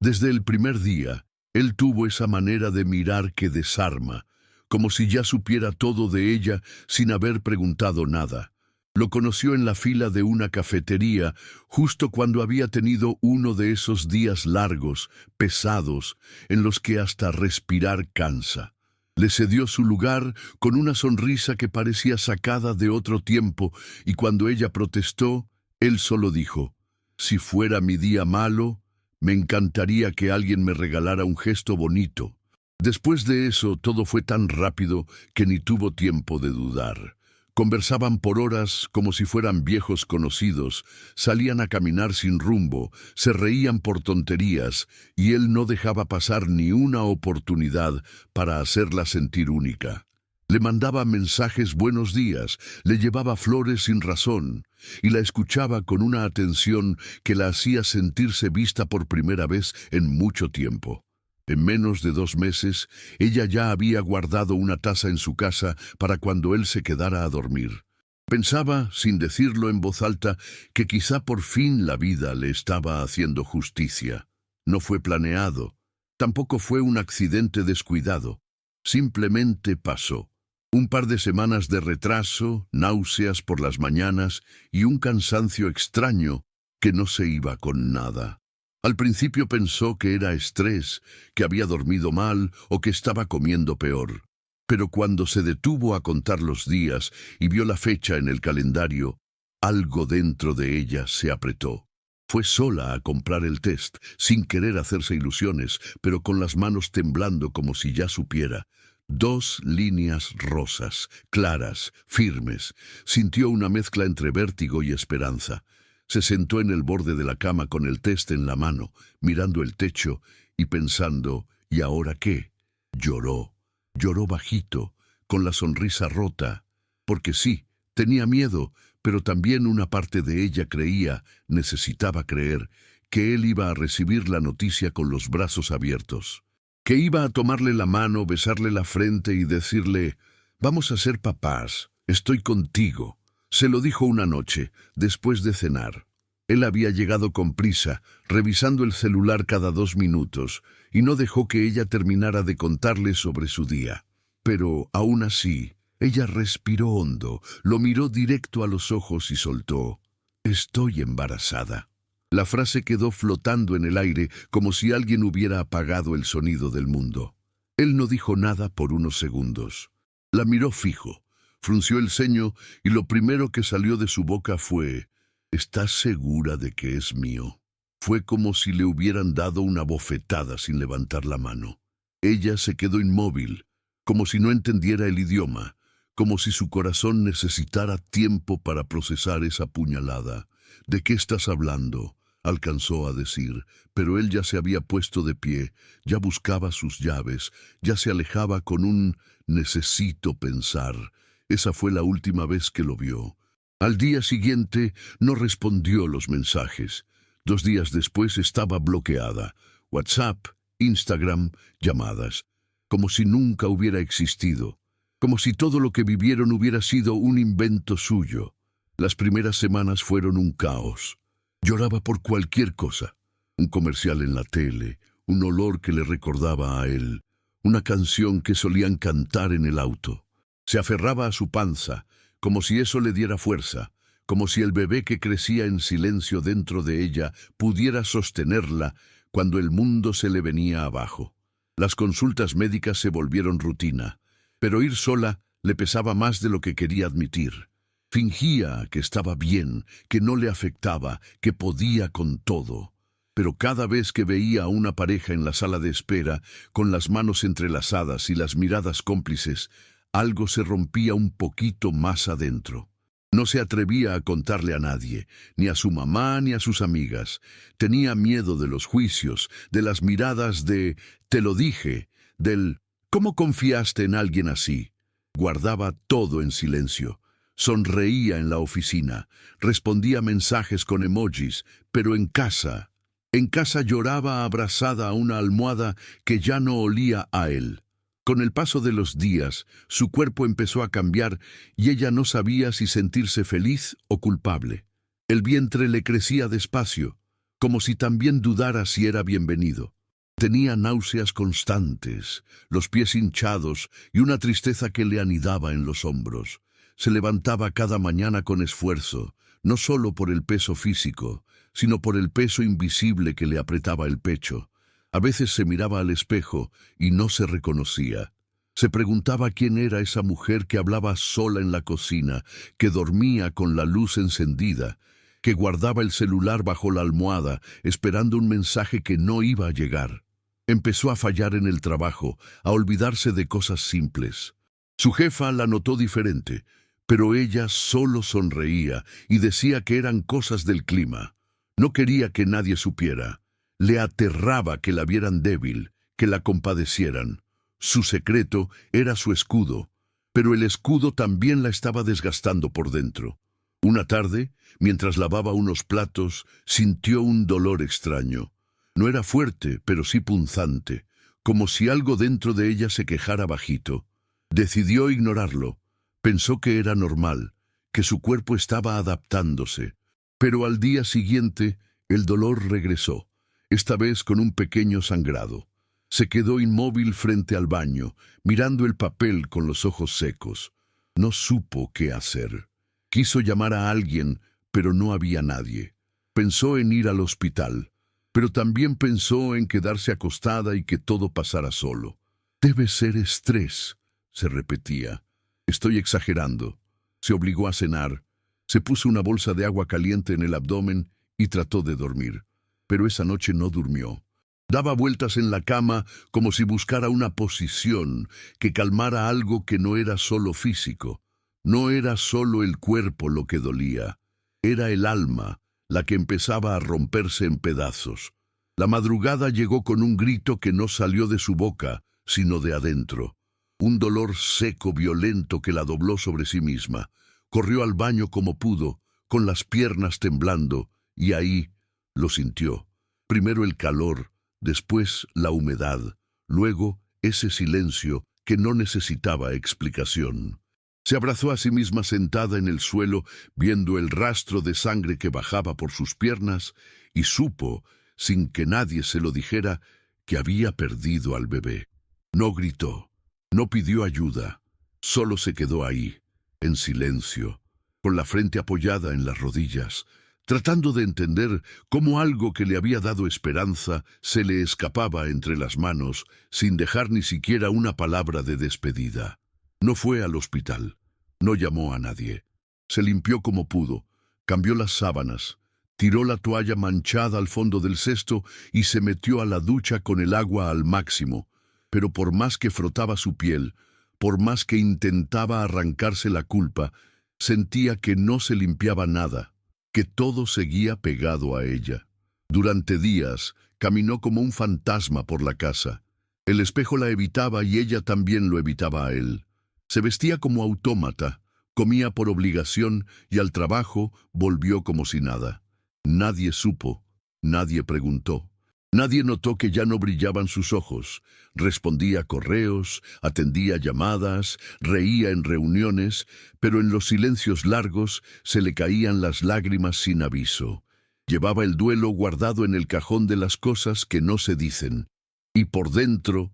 Desde el primer día, él tuvo esa manera de mirar que desarma, como si ya supiera todo de ella sin haber preguntado nada. Lo conoció en la fila de una cafetería, justo cuando había tenido uno de esos días largos, pesados, en los que hasta respirar cansa. Le cedió su lugar con una sonrisa que parecía sacada de otro tiempo, y cuando ella protestó, él solo dijo: «Si fuera mi día malo, me encantaría que alguien me regalara un gesto bonito». Después de eso, todo fue tan rápido que ni tuvo tiempo de dudar. Conversaban por horas como si fueran viejos conocidos, salían a caminar sin rumbo, se reían por tonterías, y él no dejaba pasar ni una oportunidad para hacerla sentir única. Le mandaba mensajes buenos días, le llevaba flores sin razón, y la escuchaba con una atención que la hacía sentirse vista por primera vez en mucho tiempo. En menos de 2 meses, ella ya había guardado una taza en su casa para cuando él se quedara a dormir. Pensaba, sin decirlo en voz alta, que quizá por fin la vida le estaba haciendo justicia. No fue planeado, tampoco fue un accidente descuidado. Simplemente pasó. Un par de semanas de retraso, náuseas por las mañanas y un cansancio extraño que no se iba con nada. Al principio pensó que era estrés, que había dormido mal o que estaba comiendo peor. Pero cuando se detuvo a contar los días y vio la fecha en el calendario, algo dentro de ella se apretó. Fue sola a comprar el test, sin querer hacerse ilusiones, pero con las manos temblando como si ya supiera. 2 líneas rosas, claras, firmes. Sintió una mezcla entre vértigo y esperanza. Se sentó en el borde de la cama con el test en la mano, mirando el techo y pensando, ¿y ahora qué? Lloró. Lloró bajito, con la sonrisa rota, porque sí, tenía miedo, pero también una parte de ella creía, necesitaba creer, que él iba a recibir la noticia con los brazos abiertos, que iba a tomarle la mano, besarle la frente y decirle: «Vamos a ser papás, estoy contigo». Se lo dijo una noche, después de cenar. Él había llegado con prisa, revisando el celular cada 2 minutos, y no dejó que ella terminara de contarle sobre su día. Pero, aún así, ella respiró hondo, lo miró directo a los ojos y soltó: «Estoy embarazada». La frase quedó flotando en el aire como si alguien hubiera apagado el sonido del mundo. Él no dijo nada por unos segundos. La miró fijo. Frunció el ceño y lo primero que salió de su boca fue: «¿Estás segura de que es mío?». Fue como si le hubieran dado una bofetada sin levantar la mano. Ella se quedó inmóvil, como si no entendiera el idioma, como si su corazón necesitara tiempo para procesar esa puñalada. «¿De qué estás hablando?», alcanzó a decir, pero él ya se había puesto de pie, ya buscaba sus llaves, ya se alejaba con un «necesito pensar». Esa fue la última vez que lo vio. Al día siguiente no respondió los mensajes. 2 días después estaba bloqueada. WhatsApp, Instagram, llamadas. Como si nunca hubiera existido. Como si todo lo que vivieron hubiera sido un invento suyo. Las primeras semanas fueron un caos. Lloraba por cualquier cosa. Un comercial en la tele, un olor que le recordaba a él, una canción que solían cantar en el auto. Se aferraba a su panza, como si eso le diera fuerza, como si el bebé que crecía en silencio dentro de ella pudiera sostenerla cuando el mundo se le venía abajo. Las consultas médicas se volvieron rutina, pero ir sola le pesaba más de lo que quería admitir. Fingía que estaba bien, que no le afectaba, que podía con todo. Pero cada vez que veía a una pareja en la sala de espera, con las manos entrelazadas y las miradas cómplices, algo se rompía un poquito más adentro. No se atrevía a contarle a nadie, ni a su mamá ni a sus amigas. Tenía miedo de los juicios, de las miradas de «te lo dije», del «¿cómo confiaste en alguien así?». Guardaba todo en silencio. Sonreía en la oficina, respondía mensajes con emojis, pero en casa lloraba abrazada a una almohada que ya no olía a él. Con el paso de los días, su cuerpo empezó a cambiar y ella no sabía si sentirse feliz o culpable. El vientre le crecía despacio, como si también dudara si era bienvenido. Tenía náuseas constantes, los pies hinchados y una tristeza que le anidaba en los hombros. Se levantaba cada mañana con esfuerzo, no solo por el peso físico, sino por el peso invisible que le apretaba el pecho. A veces se miraba al espejo y no se reconocía. Se preguntaba quién era esa mujer que hablaba sola en la cocina, que dormía con la luz encendida, que guardaba el celular bajo la almohada, esperando un mensaje que no iba a llegar. Empezó a fallar en el trabajo, a olvidarse de cosas simples. Su jefa la notó diferente, pero ella solo sonreía y decía que eran cosas del clima. No quería que nadie supiera. Le aterraba que la vieran débil, que la compadecieran. Su secreto era su escudo, pero el escudo también la estaba desgastando por dentro. Una tarde, mientras lavaba unos platos, sintió un dolor extraño. No era fuerte, pero sí punzante, como si algo dentro de ella se quejara bajito. Decidió ignorarlo. Pensó que era normal, que su cuerpo estaba adaptándose. Pero al día siguiente, el dolor regresó, esta vez con un pequeño sangrado. Se quedó inmóvil frente al baño, mirando el papel con los ojos secos. No supo qué hacer. Quiso llamar a alguien, pero no había nadie. Pensó en ir al hospital, pero también pensó en quedarse acostada y que todo pasara solo. Debe ser estrés, se repetía. Estoy exagerando. Se obligó a cenar. Se puso una bolsa de agua caliente en el abdomen y trató de dormir. Pero esa noche no durmió. Daba vueltas en la cama como si buscara una posición que calmara algo que no era solo físico. No era solo el cuerpo lo que dolía. Era el alma la que empezaba a romperse en pedazos. La madrugada llegó con un grito que no salió de su boca, sino de adentro. Un dolor seco, violento que la dobló sobre sí misma. Corrió al baño como pudo, con las piernas temblando, y ahí lo sintió. Primero el calor, después la humedad, luego ese silencio que no necesitaba explicación. Se abrazó a sí misma sentada en el suelo, viendo el rastro de sangre que bajaba por sus piernas, y supo, sin que nadie se lo dijera, que había perdido al bebé. No gritó, no pidió ayuda, solo se quedó ahí, en silencio, con la frente apoyada en las rodillas, tratando de entender cómo algo que le había dado esperanza se le escapaba entre las manos, sin dejar ni siquiera una palabra de despedida. No fue al hospital, no llamó a nadie. Se limpió como pudo, cambió las sábanas, tiró la toalla manchada al fondo del cesto y se metió a la ducha con el agua al máximo. Pero por más que frotaba su piel, por más que intentaba arrancarse la culpa, sentía que no se limpiaba nada, que todo seguía pegado a ella. Durante días, caminó como un fantasma por la casa. El espejo la evitaba y ella también lo evitaba a él. Se vestía como autómata, comía por obligación y al trabajo volvió como si nada. Nadie supo, nadie preguntó. Nadie notó que ya no brillaban sus ojos. Respondía correos, atendía llamadas, reía en reuniones, pero en los silencios largos se le caían las lágrimas sin aviso. Llevaba el duelo guardado en el cajón de las cosas que no se dicen. Y por dentro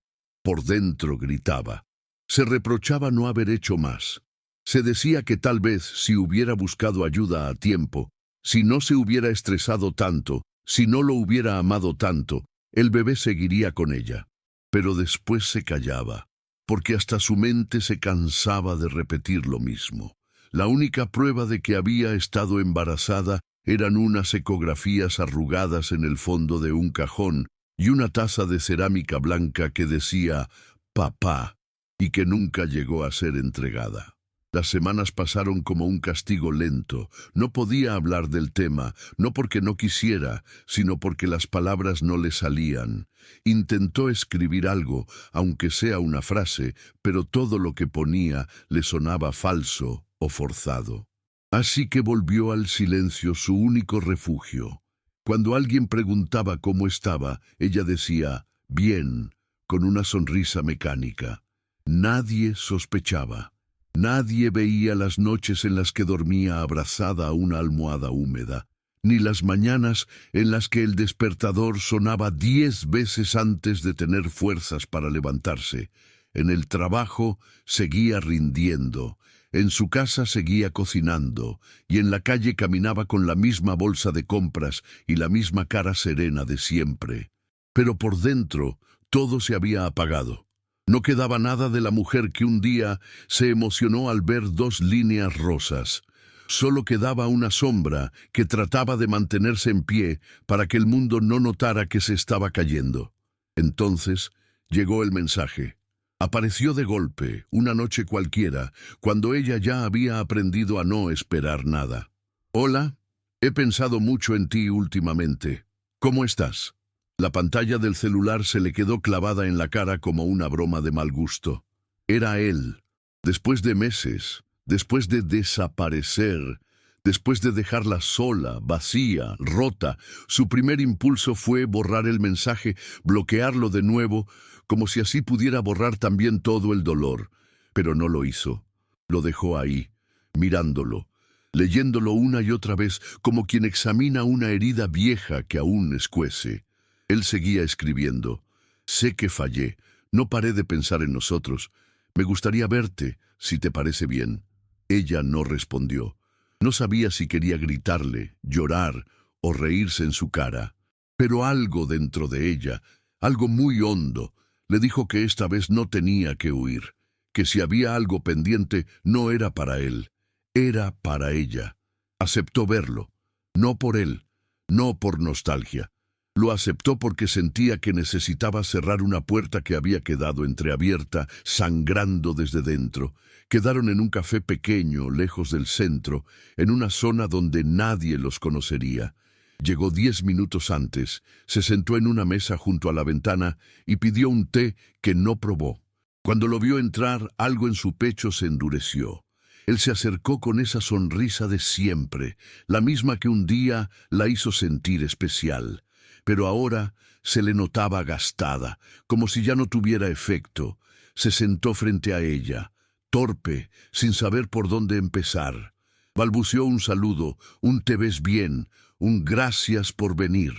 gritaba. Se reprochaba no haber hecho más. Se decía que tal vez si hubiera buscado ayuda a tiempo, si no se hubiera estresado tanto, si no lo hubiera amado tanto, el bebé seguiría con ella. Pero después se callaba, porque hasta su mente se cansaba de repetir lo mismo. La única prueba de que había estado embarazada eran unas ecografías arrugadas en el fondo de un cajón y una taza de cerámica blanca que decía «papá» y que nunca llegó a ser entregada. Las semanas pasaron como un castigo lento. No podía hablar del tema, no porque no quisiera, sino porque las palabras no le salían. Intentó escribir algo, aunque sea una frase, pero todo lo que ponía le sonaba falso o forzado. Así que volvió al silencio, su único refugio. Cuando alguien preguntaba cómo estaba, ella decía, «bien», con una sonrisa mecánica. Nadie sospechaba. Nadie veía las noches en las que dormía abrazada a una almohada húmeda. ni las mañanas en las que el despertador sonaba 10 veces antes de tener fuerzas para levantarse. En el trabajo seguía rindiendo, en su casa seguía cocinando, y en la calle caminaba con la misma bolsa de compras y la misma cara serena de siempre. Pero por dentro todo se había apagado. No quedaba nada de la mujer que un día se emocionó al ver 2 líneas rosas. Solo quedaba una sombra que trataba de mantenerse en pie para que el mundo no notara que se estaba cayendo. Entonces llegó el mensaje. Apareció de golpe, una noche cualquiera, cuando ella ya había aprendido a no esperar nada. Hola, he pensado mucho en ti últimamente. ¿Cómo estás? La pantalla del celular se le quedó clavada en la cara como una broma de mal gusto. Era él. Después de meses, después de desaparecer, después de dejarla sola, vacía, rota, su primer impulso fue borrar el mensaje, bloquearlo de nuevo, como si así pudiera borrar también todo el dolor. Pero no lo hizo. Lo dejó ahí, mirándolo, leyéndolo una y otra vez, como quien examina una herida vieja que aún escuece. Él seguía escribiendo. Sé que fallé. No paré de pensar en nosotros. Me gustaría verte, si te parece bien. Ella no respondió. No sabía si quería gritarle, llorar o reírse en su cara. Pero algo dentro de ella, algo muy hondo, le dijo que esta vez no tenía que huir, que si había algo pendiente no era para él, era para ella. Aceptó verlo, no por él, no por nostalgia. Lo aceptó porque sentía que necesitaba cerrar una puerta que había quedado entreabierta, sangrando desde dentro. Quedaron en un café pequeño, lejos del centro, en una zona donde nadie los conocería. Llegó 10 minutos antes, se sentó en una mesa junto a la ventana y pidió un té que no probó. Cuando lo vio entrar, algo en su pecho se endureció. Él se acercó con esa sonrisa de siempre, la misma que un día la hizo sentir especial. Pero ahora se le notaba gastada, como si ya no tuviera efecto. Se sentó frente a ella, torpe, sin saber por dónde empezar. Balbuceó un saludo, un «te ves bien», un «gracias por venir».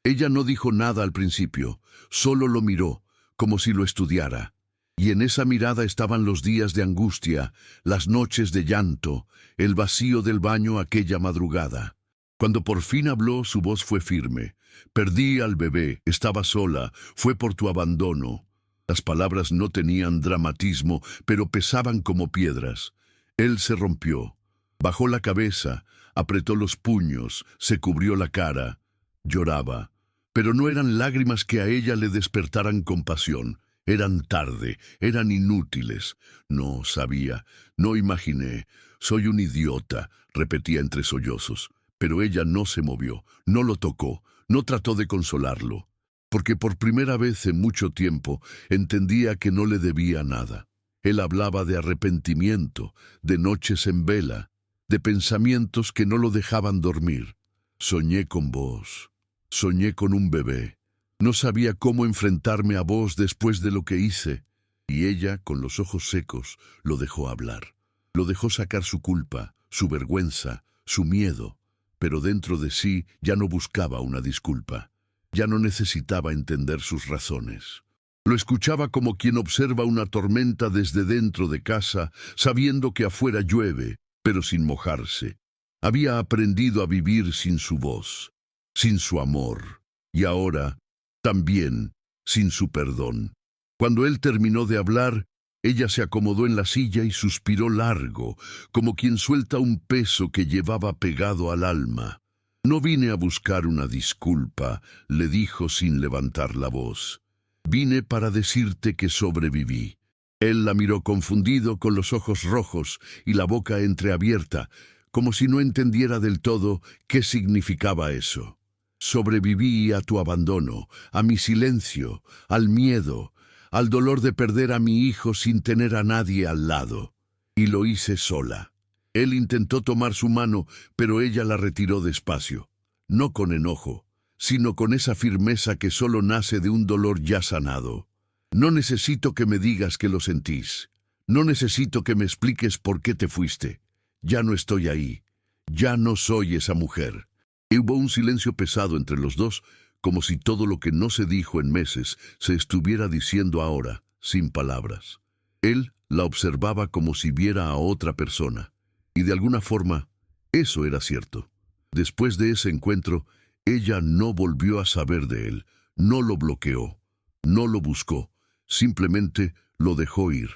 Ella no dijo nada al principio, solo lo miró, como si lo estudiara. Y en esa mirada estaban los días de angustia, las noches de llanto, el vacío del baño aquella madrugada. Cuando por fin habló, su voz fue firme. Perdí al bebé, estaba sola, fue por tu abandono. Las palabras no tenían dramatismo, pero pesaban como piedras. Él se rompió. Bajó la cabeza, apretó los puños, se cubrió la cara. Lloraba. Pero no eran lágrimas que a ella le despertaran compasión. Eran tarde, eran inútiles. No sabía, no imaginé. Soy un idiota, repetía entre sollozos. Pero ella no se movió, no lo tocó, no trató de consolarlo, porque por primera vez en mucho tiempo entendía que no le debía nada. Él hablaba de arrepentimiento, de noches en vela, de pensamientos que no lo dejaban dormir. Soñé con vos, soñé con un bebé. No sabía cómo enfrentarme a vos después de lo que hice. Y ella, con los ojos secos, lo dejó hablar. Lo dejó sacar su culpa, su vergüenza, su miedo. Pero dentro de sí ya no buscaba una disculpa. Ya no necesitaba entender sus razones. Lo escuchaba como quien observa una tormenta desde dentro de casa, sabiendo que afuera llueve, pero sin mojarse. Había aprendido a vivir sin su voz, sin su amor, y ahora también sin su perdón. Cuando él terminó de hablar, ella se acomodó en la silla y suspiró largo, como quien suelta un peso que llevaba pegado al alma. No vine a buscar una disculpa, le dijo sin levantar la voz. Vine para decirte que sobreviví. Él la miró confundido, con los ojos rojos y la boca entreabierta, como si no entendiera del todo qué significaba eso. Sobreviví a tu abandono, a mi silencio, al miedo, al dolor de perder a mi hijo sin tener a nadie al lado. Y lo hice sola. Él intentó tomar su mano, pero ella la retiró despacio. No con enojo, sino con esa firmeza que solo nace de un dolor ya sanado. No necesito que me digas que lo sentís. No necesito que me expliques por qué te fuiste. Ya no estoy ahí. Ya no soy esa mujer. Y hubo un silencio pesado entre los dos, como si todo lo que no se dijo en meses se estuviera diciendo ahora, sin palabras. Él la observaba como si viera a otra persona, y de alguna forma, eso era cierto. Después de ese encuentro, ella no volvió a saber de él, no lo bloqueó, no lo buscó, simplemente lo dejó ir,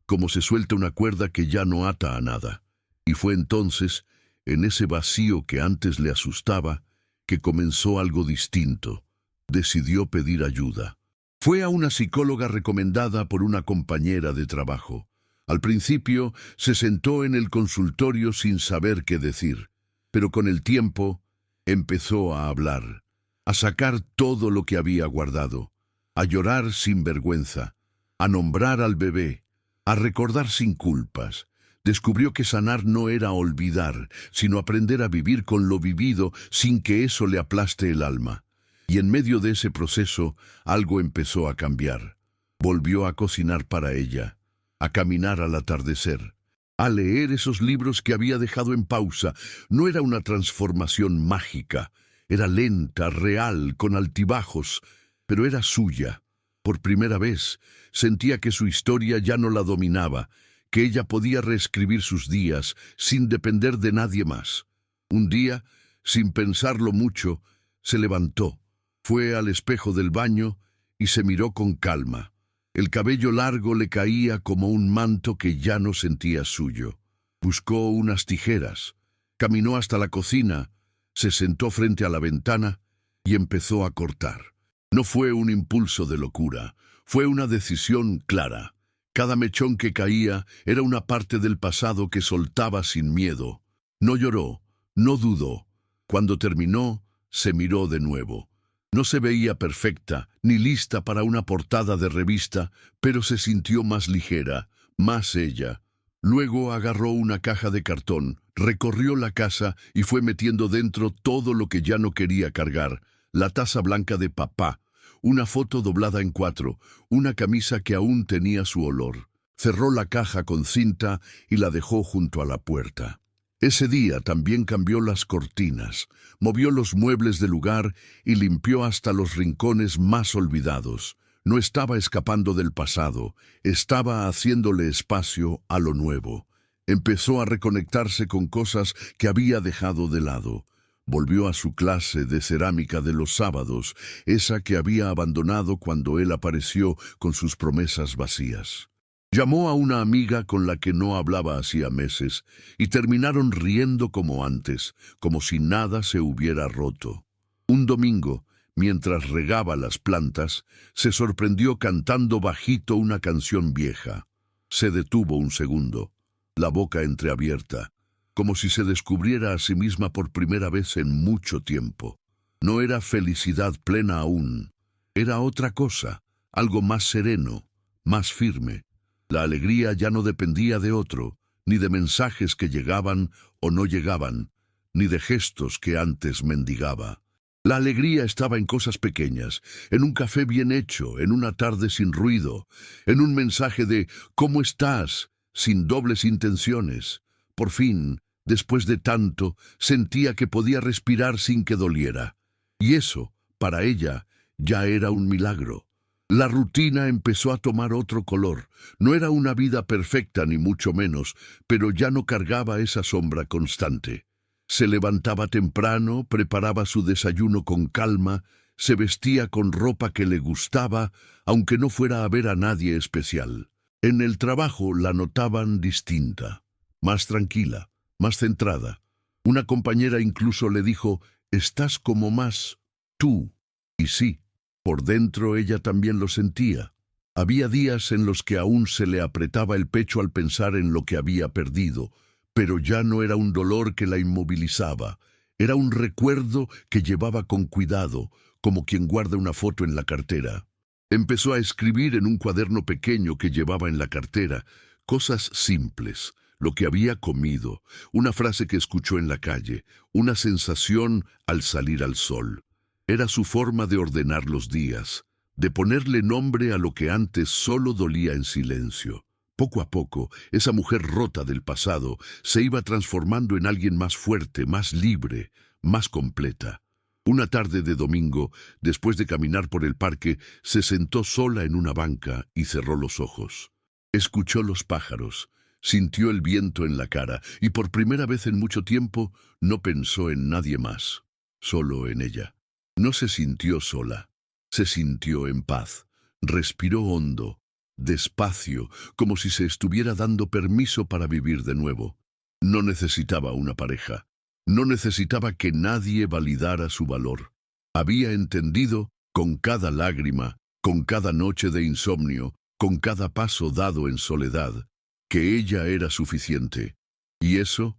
como se suelta una cuerda que ya no ata a nada. Y fue entonces, en ese vacío que antes le asustaba, que comenzó algo distinto. Decidió pedir ayuda. Fue a una psicóloga recomendada por una compañera de trabajo. Al principio se sentó en el consultorio sin saber qué decir, pero con el tiempo empezó a hablar, a sacar todo lo que había guardado, a llorar sin vergüenza, a nombrar al bebé, a recordar sin culpas. Descubrió que sanar no era olvidar, sino aprender a vivir con lo vivido sin que eso le aplaste el alma. Y en medio de ese proceso, algo empezó a cambiar. Volvió a cocinar para ella, a caminar al atardecer, a leer esos libros que había dejado en pausa. No era una transformación mágica, era lenta, real, con altibajos, pero era suya. Por primera vez, sentía que su historia ya no la dominaba, que ella podía reescribir sus días sin depender de nadie más. Un día, sin pensarlo mucho, se levantó, fue al espejo del baño y se miró con calma. El cabello largo le caía como un manto que ya no sentía suyo. Buscó unas tijeras, caminó hasta la cocina, se sentó frente a la ventana y empezó a cortar. No fue un impulso de locura, fue una decisión clara. Cada mechón que caía era una parte del pasado que soltaba sin miedo. No lloró, no dudó. Cuando terminó, se miró de nuevo. No se veía perfecta, ni lista para una portada de revista, pero se sintió más ligera, más ella. Luego agarró una caja de cartón, recorrió la casa y fue metiendo dentro todo lo que ya no quería cargar. La taza blanca de papá, una foto doblada en 4, una camisa que aún tenía su olor. Cerró la caja con cinta y la dejó junto a la puerta. Ese día también cambió las cortinas, movió los muebles del lugar y limpió hasta los rincones más olvidados. No estaba escapando del pasado, estaba haciéndole espacio a lo nuevo. Empezó a reconectarse con cosas que había dejado de lado. Volvió a su clase de cerámica de los sábados, esa que había abandonado cuando él apareció con sus promesas vacías. Llamó a una amiga con la que no hablaba hacía meses y terminaron riendo como antes, como si nada se hubiera roto. Un domingo, mientras regaba las plantas, se sorprendió cantando bajito una canción vieja. Se detuvo un segundo, la boca entreabierta, como si se descubriera a sí misma por primera vez en mucho tiempo. No era felicidad plena aún, era otra cosa, algo más sereno, más firme. La alegría ya no dependía de otro, ni de mensajes que llegaban o no llegaban, ni de gestos que antes mendigaba. La alegría estaba en cosas pequeñas, en un café bien hecho, en una tarde sin ruido, en un mensaje de «¿Cómo estás?», sin dobles intenciones. Por fin, después de tanto, sentía que podía respirar sin que doliera. Y eso, para ella, ya era un milagro. La rutina empezó a tomar otro color. No era una vida perfecta ni mucho menos, pero ya no cargaba esa sombra constante. Se levantaba temprano, preparaba su desayuno con calma, se vestía con ropa que le gustaba, aunque no fuera a ver a nadie especial. En el trabajo la notaban distinta, más tranquila, más centrada. Una compañera incluso le dijo, «Estás como más tú». Y sí. Por dentro ella también lo sentía. Había días en los que aún se le apretaba el pecho al pensar en lo que había perdido, pero ya no era un dolor que la inmovilizaba, era un recuerdo que llevaba con cuidado, como quien guarda una foto en la cartera. Empezó a escribir en un cuaderno pequeño que llevaba en la cartera, cosas simples, lo que había comido, una frase que escuchó en la calle, una sensación al salir al sol. Era su forma de ordenar los días, de ponerle nombre a lo que antes solo dolía en silencio. Poco a poco, esa mujer rota del pasado se iba transformando en alguien más fuerte, más libre, más completa. Una tarde de domingo, después de caminar por el parque, se sentó sola en una banca y cerró los ojos. Escuchó los pájaros, sintió el viento en la cara y por primera vez en mucho tiempo no pensó en nadie más, solo en ella. No se sintió sola, se sintió en paz, respiró hondo, despacio, como si se estuviera dando permiso para vivir de nuevo. No necesitaba una pareja, no necesitaba que nadie validara su valor. Había entendido, con cada lágrima, con cada noche de insomnio, con cada paso dado en soledad, que ella era suficiente. Y eso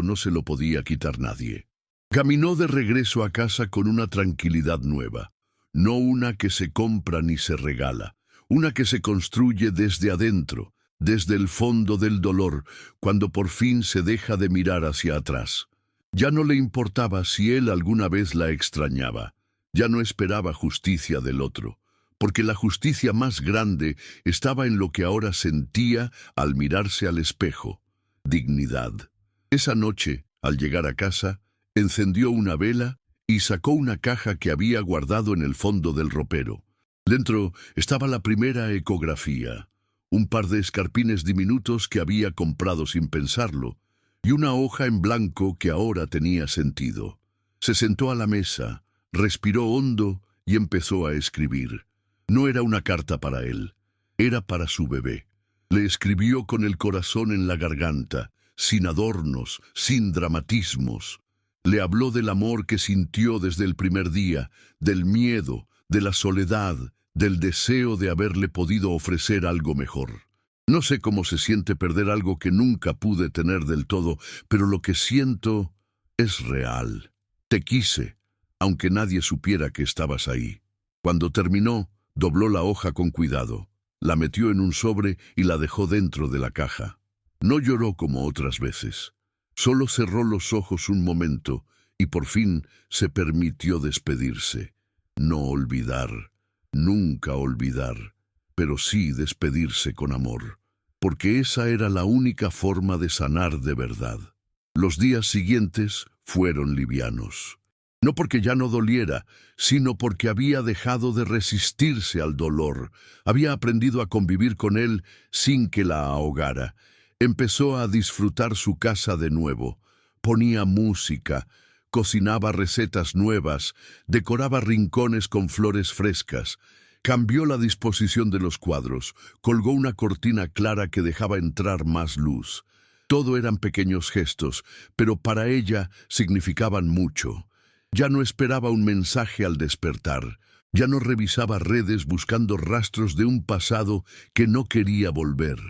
no se lo podía quitar nadie. Caminó de regreso a casa con una tranquilidad nueva, no una que se compra ni se regala, una que se construye desde adentro, desde el fondo del dolor, cuando por fin se deja de mirar hacia atrás. Ya no le importaba si él alguna vez la extrañaba, ya no esperaba justicia del otro, porque la justicia más grande estaba en lo que ahora sentía al mirarse al espejo: dignidad. Esa noche, al llegar a casa, encendió una vela y sacó una caja que había guardado en el fondo del ropero. Dentro estaba la primera ecografía, un par de escarpines diminutos que había comprado sin pensarlo, y una hoja en blanco que ahora tenía sentido. Se sentó a la mesa, respiró hondo y empezó a escribir. No era una carta para él, era para su bebé. Le escribió con el corazón en la garganta, sin adornos, sin dramatismos. Le habló del amor que sintió desde el primer día, del miedo, de la soledad, del deseo de haberle podido ofrecer algo mejor. No sé cómo se siente perder algo que nunca pude tener del todo, pero lo que siento es real. Te quise, aunque nadie supiera que estabas ahí. Cuando terminó, dobló la hoja con cuidado, la metió en un sobre y la dejó dentro de la caja. No lloró como otras veces. Solo cerró los ojos un momento y por fin se permitió despedirse. No olvidar, nunca olvidar, pero sí despedirse con amor, porque esa era la única forma de sanar de verdad. Los días siguientes fueron livianos. No porque ya no doliera, sino porque había dejado de resistirse al dolor. Había aprendido a convivir con él sin que la ahogara. Empezó a disfrutar su casa de nuevo. Ponía música, cocinaba recetas nuevas, decoraba rincones con flores frescas. Cambió la disposición de los cuadros, colgó una cortina clara que dejaba entrar más luz. Todo eran pequeños gestos, pero para ella significaban mucho. Ya no esperaba un mensaje al despertar. Ya no revisaba redes buscando rastros de un pasado que no quería volver.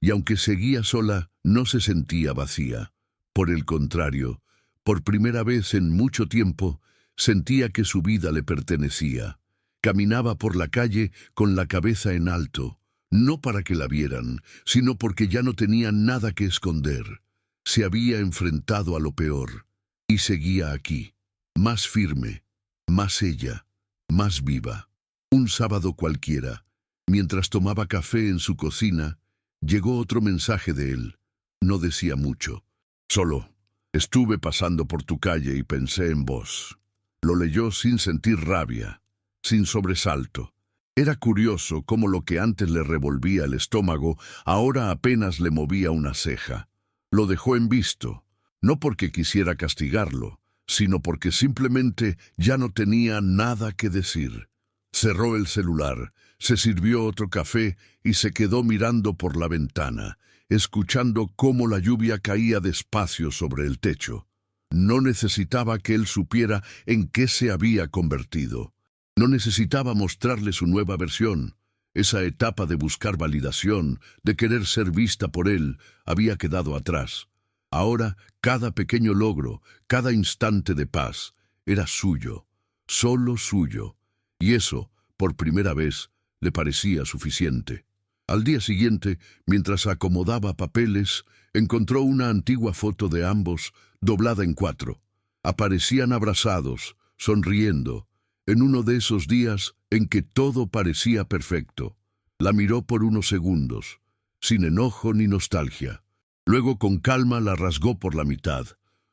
Y aunque seguía sola, no se sentía vacía. Por el contrario, por primera vez en mucho tiempo, sentía que su vida le pertenecía. Caminaba por la calle con la cabeza en alto, no para que la vieran, sino porque ya no tenía nada que esconder. Se había enfrentado a lo peor, y seguía aquí, más firme, más ella, más viva. Un sábado cualquiera, mientras tomaba café en su cocina, llegó otro mensaje de él. No decía mucho. Solo: estuve pasando por tu calle y pensé en vos. Lo leyó sin sentir rabia, sin sobresalto. Era curioso cómo lo que antes le revolvía el estómago, ahora apenas le movía una ceja. Lo dejó en visto, no porque quisiera castigarlo, sino porque simplemente ya no tenía nada que decir. Cerró el celular, se sirvió otro café y se quedó mirando por la ventana, escuchando cómo la lluvia caía despacio sobre el techo. No necesitaba que él supiera en qué se había convertido. No necesitaba mostrarle su nueva versión. Esa etapa de buscar validación, de querer ser vista por él, había quedado atrás. Ahora, cada pequeño logro, cada instante de paz, era suyo, solo suyo. Y eso, por primera vez, le parecía suficiente. Al día siguiente, mientras acomodaba papeles, encontró una antigua foto de ambos, doblada en 4. Aparecían abrazados, sonriendo, en uno de esos días en que todo parecía perfecto. La miró por unos segundos, sin enojo ni nostalgia. Luego con calma la rasgó por la mitad.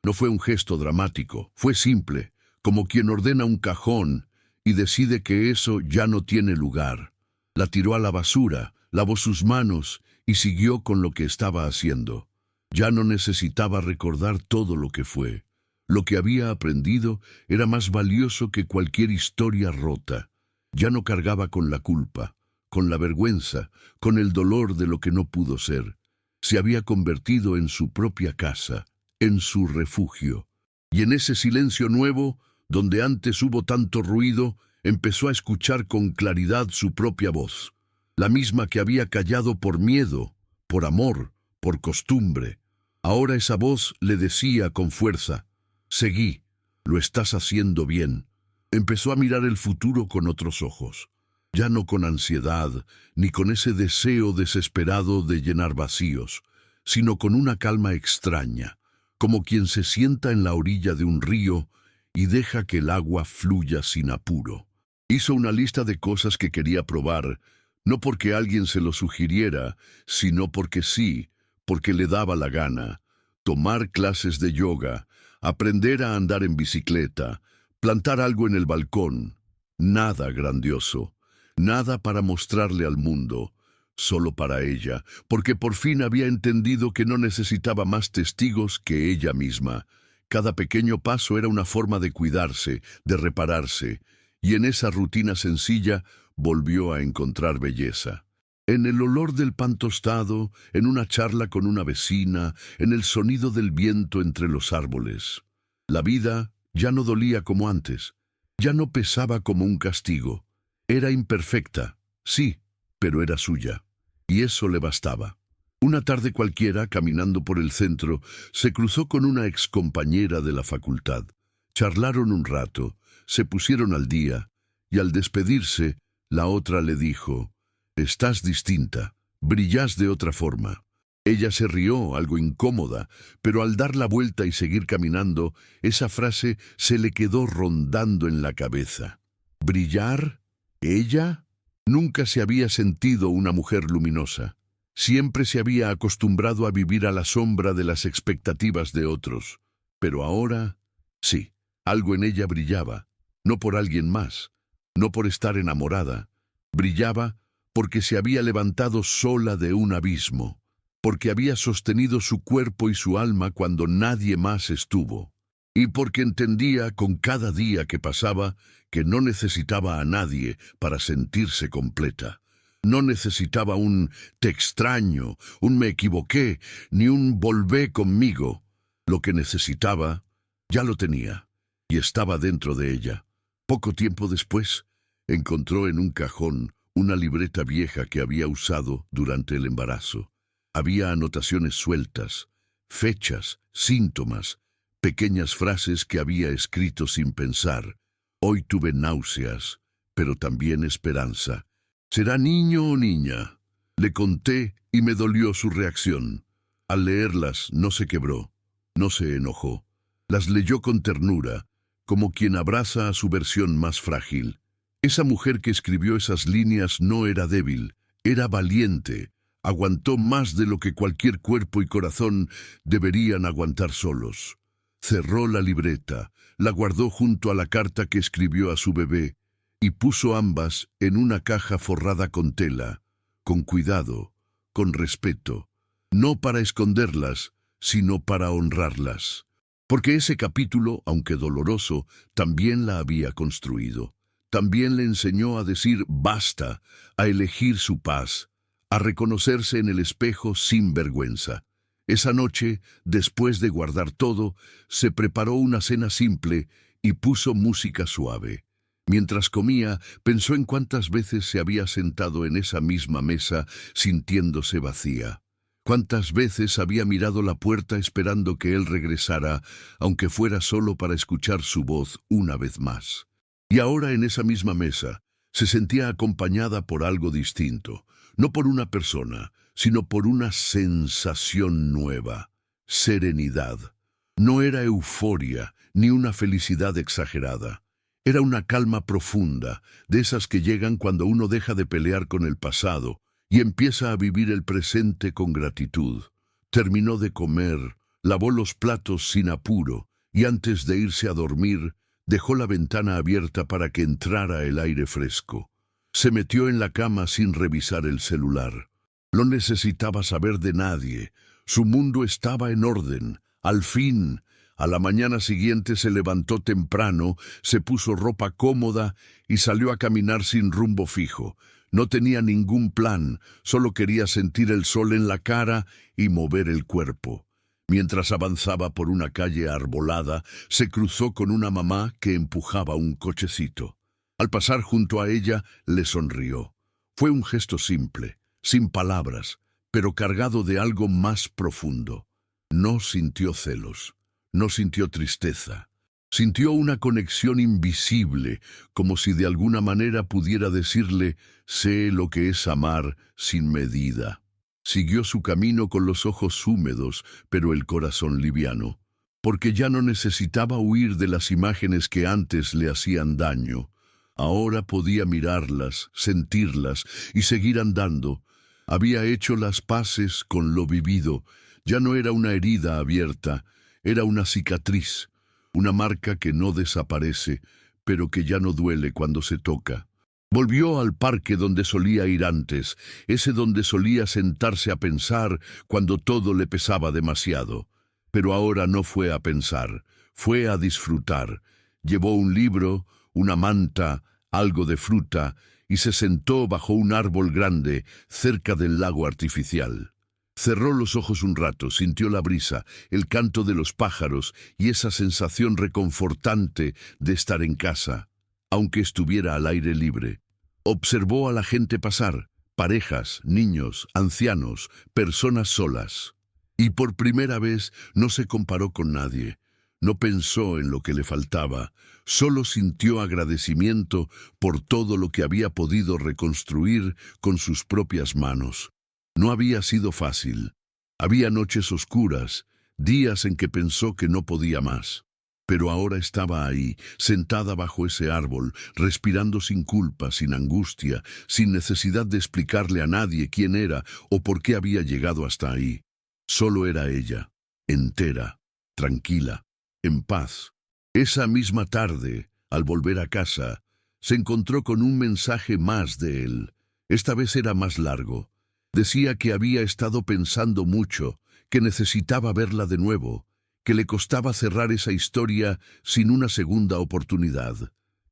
No fue un gesto dramático, fue simple, como quien ordena un cajón y decide que eso ya no tiene lugar. La tiró a la basura, lavó sus manos y siguió con lo que estaba haciendo. Ya no necesitaba recordar todo lo que fue. Lo que había aprendido era más valioso que cualquier historia rota. Ya no cargaba con la culpa, con la vergüenza, con el dolor de lo que no pudo ser. Se había convertido en su propia casa, en su refugio. Y en ese silencio nuevo, donde antes hubo tanto ruido, empezó a escuchar con claridad su propia voz, la misma que había callado por miedo, por amor, por costumbre. Ahora esa voz le decía con fuerza: «Seguí, lo estás haciendo bien». Empezó a mirar el futuro con otros ojos, ya no con ansiedad, ni con ese deseo desesperado de llenar vacíos, sino con una calma extraña, como quien se sienta en la orilla de un río y deja que el agua fluya sin apuro. Hizo una lista de cosas que quería probar, no porque alguien se lo sugiriera, sino porque sí, porque le daba la gana. Tomar clases de yoga, aprender a andar en bicicleta, plantar algo en el balcón. Nada grandioso, nada para mostrarle al mundo, solo para ella, porque por fin había entendido que no necesitaba más testigos que ella misma. Cada pequeño paso era una forma de cuidarse, de repararse, y en esa rutina sencilla volvió a encontrar belleza. En el olor del pan tostado, en una charla con una vecina, en el sonido del viento entre los árboles. La vida ya no dolía como antes, ya no pesaba como un castigo. Era imperfecta, sí, pero era suya, y eso le bastaba. Una tarde cualquiera, caminando por el centro, se cruzó con una excompañera de la facultad. Charlaron un rato, se pusieron al día, y al despedirse, la otra le dijo: «Estás distinta, brillás de otra forma». Ella se rió, algo incómoda, pero al dar la vuelta y seguir caminando, esa frase se le quedó rondando en la cabeza. ¿Brillar? ¿Ella? Nunca se había sentido una mujer luminosa. Siempre se había acostumbrado a vivir a la sombra de las expectativas de otros. Pero ahora, sí, algo en ella brillaba, no por alguien más, no por estar enamorada. Brillaba porque se había levantado sola de un abismo, porque había sostenido su cuerpo y su alma cuando nadie más estuvo, y porque entendía con cada día que pasaba que no necesitaba a nadie para sentirse completa. No necesitaba un «te extraño», un «me equivoqué», ni un «volvé conmigo». Lo que necesitaba, ya lo tenía, y estaba dentro de ella. Poco tiempo después, encontró en un cajón una libreta vieja que había usado durante el embarazo. Había anotaciones sueltas, fechas, síntomas, pequeñas frases que había escrito sin pensar. Hoy tuve náuseas, pero también esperanza. ¿Será niño o niña? Le conté y me dolió su reacción. Al leerlas no se quebró, no se enojó. Las leyó con ternura, como quien abraza a su versión más frágil. Esa mujer que escribió esas líneas no era débil, era valiente. Aguantó más de lo que cualquier cuerpo y corazón deberían aguantar solos. Cerró la libreta, la guardó junto a la carta que escribió a su bebé y puso ambas en una caja forrada con tela, con cuidado, con respeto, no para esconderlas, sino para honrarlas. Porque ese capítulo, aunque doloroso, también la había construido. También le enseñó a decir basta, a elegir su paz, a reconocerse en el espejo sin vergüenza. Esa noche, después de guardar todo, se preparó una cena simple y puso música suave. Mientras comía, pensó en cuántas veces se había sentado en esa misma mesa sintiéndose vacía. Cuántas veces había mirado la puerta esperando que él regresara, aunque fuera solo para escuchar su voz una vez más. Y ahora en esa misma mesa se sentía acompañada por algo distinto, no por una persona, sino por una sensación nueva, serenidad. No era euforia ni una felicidad exagerada. Era una calma profunda, de esas que llegan cuando uno deja de pelear con el pasado y empieza a vivir el presente con gratitud. Terminó de comer, Lavó los platos sin apuro y antes de irse a dormir, dejó la ventana abierta para que entrara el aire fresco. Se metió en la cama sin revisar el celular. No necesitaba saber de nadie. Su mundo estaba en orden. Al fin, a la mañana siguiente se levantó temprano, se puso ropa cómoda y salió a caminar sin rumbo fijo. No tenía ningún plan, solo quería sentir el sol en la cara y mover el cuerpo. Mientras avanzaba por una calle arbolada, se cruzó con una mamá que empujaba un cochecito. Al pasar junto a ella, le sonrió. Fue un gesto simple, sin palabras, pero cargado de algo más profundo. No sintió celos, no sintió tristeza. Sintió una conexión invisible, como si de alguna manera pudiera decirle, sé lo que es amar sin medida. Siguió su camino con los ojos húmedos, pero el corazón liviano, porque ya no necesitaba huir de las imágenes que antes le hacían daño. Ahora podía mirarlas, sentirlas y seguir andando. Había hecho las paces con lo vivido. Ya no era una herida abierta, era una cicatriz, una marca que no desaparece, pero que ya no duele cuando se toca. Volvió al parque donde solía ir antes, ese donde solía sentarse a pensar cuando todo le pesaba demasiado. Pero ahora no fue a pensar, fue a disfrutar. Llevó un libro, una manta, algo de fruta, y se sentó bajo un árbol grande, cerca del lago artificial. Cerró los ojos un rato, sintió la brisa, el canto de los pájaros y esa sensación reconfortante de estar en casa, aunque estuviera al aire libre. Observó a la gente pasar, parejas, niños, ancianos, personas solas. Y por primera vez no se comparó con nadie. No pensó en lo que le faltaba, solo sintió agradecimiento por todo lo que había podido reconstruir con sus propias manos. No había sido fácil. Había noches oscuras, días en que pensó que no podía más. Pero ahora estaba ahí, sentada bajo ese árbol, respirando sin culpa, sin angustia, sin necesidad de explicarle a nadie quién era o por qué había llegado hasta ahí. Solo era ella, entera, tranquila, en paz. Esa misma tarde, al volver a casa, se encontró con un mensaje más de él. Esta vez era más largo. Decía que había estado pensando mucho, que necesitaba verla de nuevo, que le costaba cerrar esa historia sin una segunda oportunidad,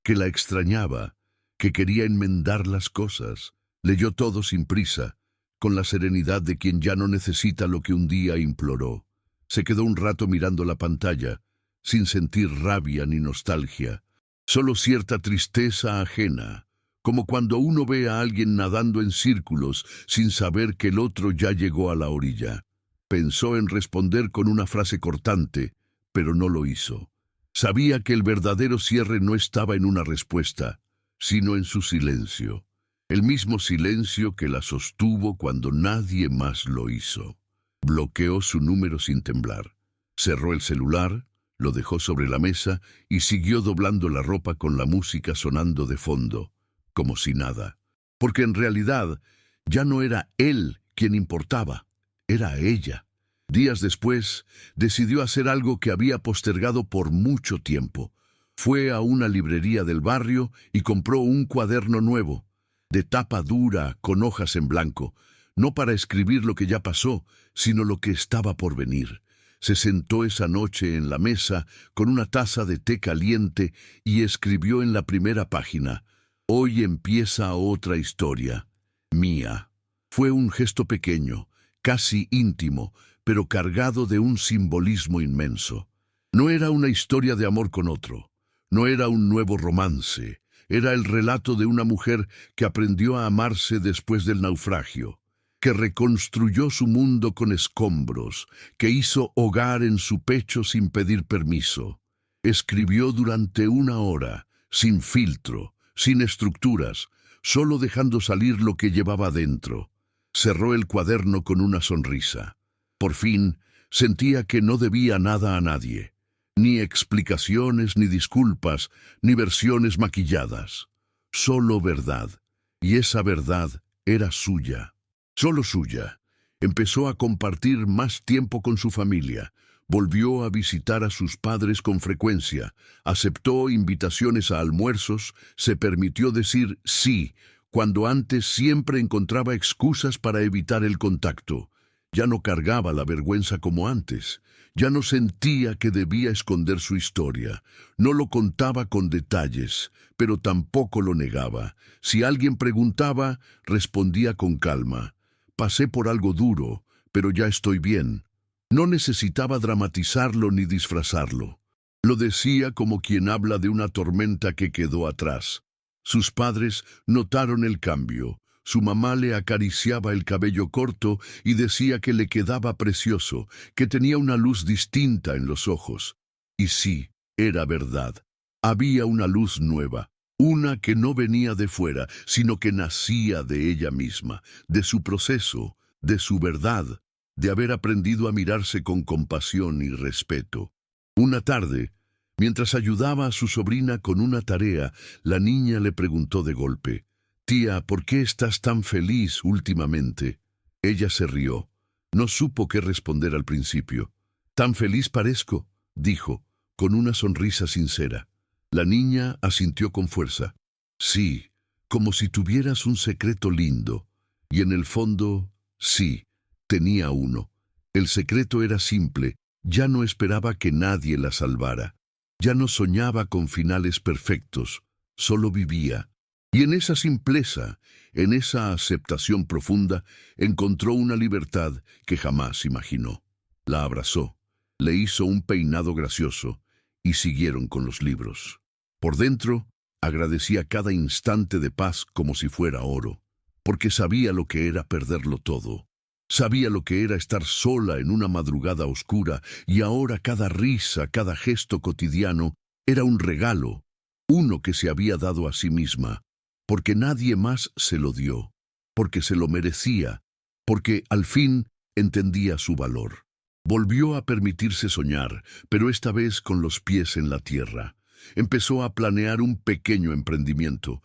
que la extrañaba, que quería enmendar las cosas. Leyó todo sin prisa, con la serenidad de quien ya no necesita lo que un día imploró. Se quedó un rato mirando la pantalla, sin sentir rabia ni nostalgia, solo cierta tristeza ajena, como cuando uno ve a alguien nadando en círculos sin saber que el otro ya llegó a la orilla. Pensó en responder con una frase cortante, pero no lo hizo. Sabía que el verdadero cierre no estaba en una respuesta, sino en su silencio. El mismo silencio que la sostuvo cuando nadie más lo hizo. Bloqueó su número sin temblar. Cerró el celular, lo dejó sobre la mesa y siguió doblando la ropa con la música sonando de fondo, como si nada. Porque en realidad ya no era él quien importaba, era ella. Días después, decidió hacer algo que había postergado por mucho tiempo. Fue a una librería del barrio y compró un cuaderno nuevo, de tapa dura, con hojas en blanco, no para escribir lo que ya pasó, sino lo que estaba por venir. Se sentó esa noche en la mesa con una taza de té caliente y escribió en la primera página: «Hoy empieza otra historia, mía». Fue un gesto pequeño, casi íntimo, pero cargado de un simbolismo inmenso. No era una historia de amor con otro, no era un nuevo romance, era el relato de una mujer que aprendió a amarse después del naufragio, que reconstruyó su mundo con escombros, que hizo hogar en su pecho sin pedir permiso. Escribió durante 1 hora, sin filtro, sin estructuras, solo dejando salir lo que llevaba dentro. Cerró el cuaderno con una sonrisa. Por fin, sentía que no debía nada a nadie. Ni explicaciones, ni disculpas, ni versiones maquilladas. Solo verdad. Y esa verdad era suya. Solo suya. Empezó a compartir más tiempo con su familia. Volvió a visitar a sus padres con frecuencia, aceptó invitaciones a almuerzos, se permitió decir sí, cuando antes siempre encontraba excusas para evitar el contacto. Ya no cargaba la vergüenza como antes, ya no sentía que debía esconder su historia, no lo contaba con detalles, pero tampoco lo negaba. Si alguien preguntaba, respondía con calma. Pasé por algo duro, pero ya estoy bien. No necesitaba dramatizarlo ni disfrazarlo. Lo decía como quien habla de una tormenta que quedó atrás. Sus padres notaron el cambio. Su mamá le acariciaba el cabello corto y decía que le quedaba precioso, que tenía una luz distinta en los ojos. Y sí, era verdad. Había una luz nueva, una que no venía de fuera, sino que nacía de ella misma, de su proceso, de su verdad, de haber aprendido a mirarse con compasión y respeto. Una tarde, mientras ayudaba a su sobrina con una tarea, la niña le preguntó de golpe: «Tía, ¿por qué estás tan feliz últimamente?» Ella se rió. No supo qué responder al principio. «Tan feliz parezco», dijo, con una sonrisa sincera. La niña asintió con fuerza. «Sí, como si tuvieras un secreto lindo». Y en el fondo, sí, tenía uno. El secreto era simple. Ya no esperaba que nadie la salvara. Ya no soñaba con finales perfectos. Solo vivía. Y en esa simpleza, en esa aceptación profunda, encontró una libertad que jamás imaginó. La abrazó, le hizo un peinado gracioso y siguieron con los libros. Por dentro, agradecía cada instante de paz como si fuera oro, porque sabía lo que era perderlo todo. Sabía lo que era estar sola en una madrugada oscura, y ahora cada risa, cada gesto cotidiano era un regalo, uno que se había dado a sí misma, porque nadie más se lo dio, porque se lo merecía, porque al fin entendía su valor. Volvió a permitirse soñar, pero esta vez con los pies en la tierra. Empezó a planear un pequeño emprendimiento,